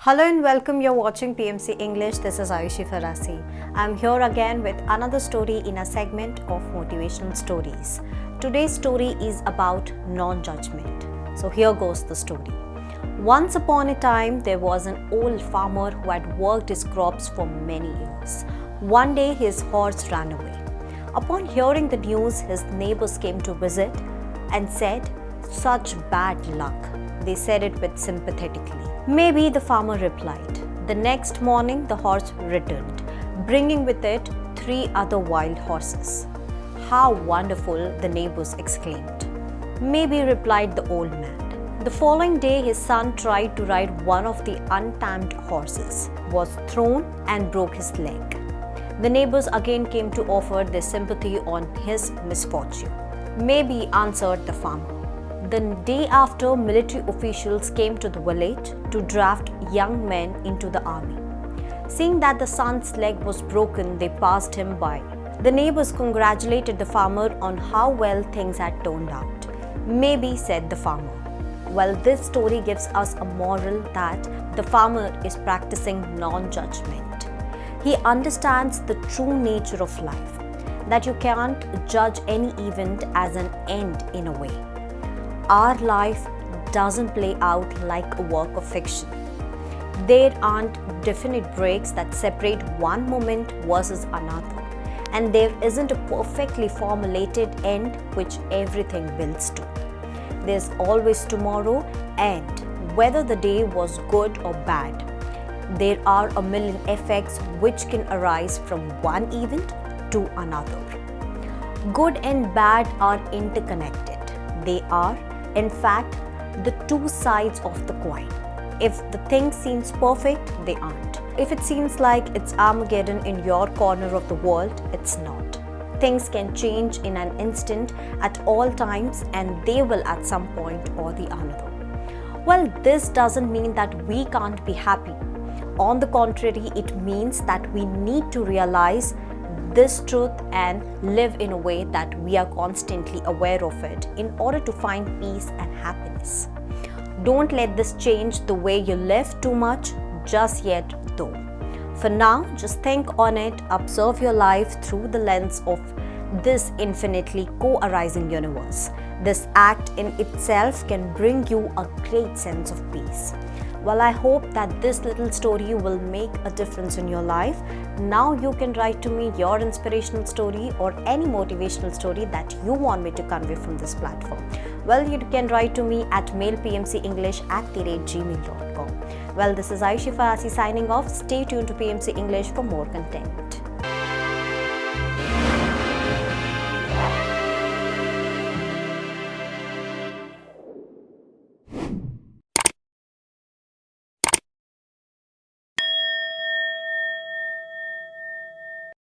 Hello and welcome. You're watching PMC English. This is Ayushi Pharasi. I'm here again with another story in a segment of motivational stories. Today's story is about non-judgment. So here goes the story. Once upon a time, there was an old farmer who had worked his crops for many years. One day, his horse ran away. Upon hearing the news, his neighbors came to visit and said, "Such bad luck." They said it with sympathetically. Maybe, the farmer replied. The next morning, the horse returned, bringing with it 3 other wild horses. "How wonderful," the neighbors exclaimed. "Maybe," replied the old man. The following day, his son tried to ride one of the untamed horses, was thrown and broke his leg. The neighbors again came to offer their sympathy on his misfortune. "Maybe," answered the farmer. The day after, military officials came to the village to draft young men into the army. Seeing that the son's leg was broken, they passed him by. The neighbors congratulated the farmer on how well things had turned out. "Maybe," said the farmer. Well, this story gives us a moral that the farmer is practicing non-judgment. He understands the true nature of life, that you can't judge any event as an end in a way. Our life doesn't play out like a work of fiction. There aren't definite breaks that separate one moment versus another, and there isn't a perfectly formulated end which everything builds to. There's always tomorrow, and whether the day was good or bad, there are a million effects which can arise from one event to another. Good and bad are interconnected. They are, in fact, the two sides of the coin. If the thing seems perfect, they aren't. If it seems like it's Armageddon in your corner of the world, it's not. Things can change in an instant at all times, and they will at some point or the other. Well, this doesn't mean that we can't be happy. On the contrary, it means that we need to realize this truth and live in a way that we are constantly aware of it in order to find peace and happiness. Don't let this change the way you live too much just yet though. For now, just think on it, observe your life through the lens of this infinitely co-arising universe. This act in itself can bring you a great sense of peace. Well, I hope that this little story will make a difference in your life. Now you can write to me your inspirational story or any motivational story that you want me to convey from this platform. Well, you can write to me at mailpmcenglish@gmail.com. Well, this is Ayushi Pharasi signing off. Stay tuned to PMC English for more content.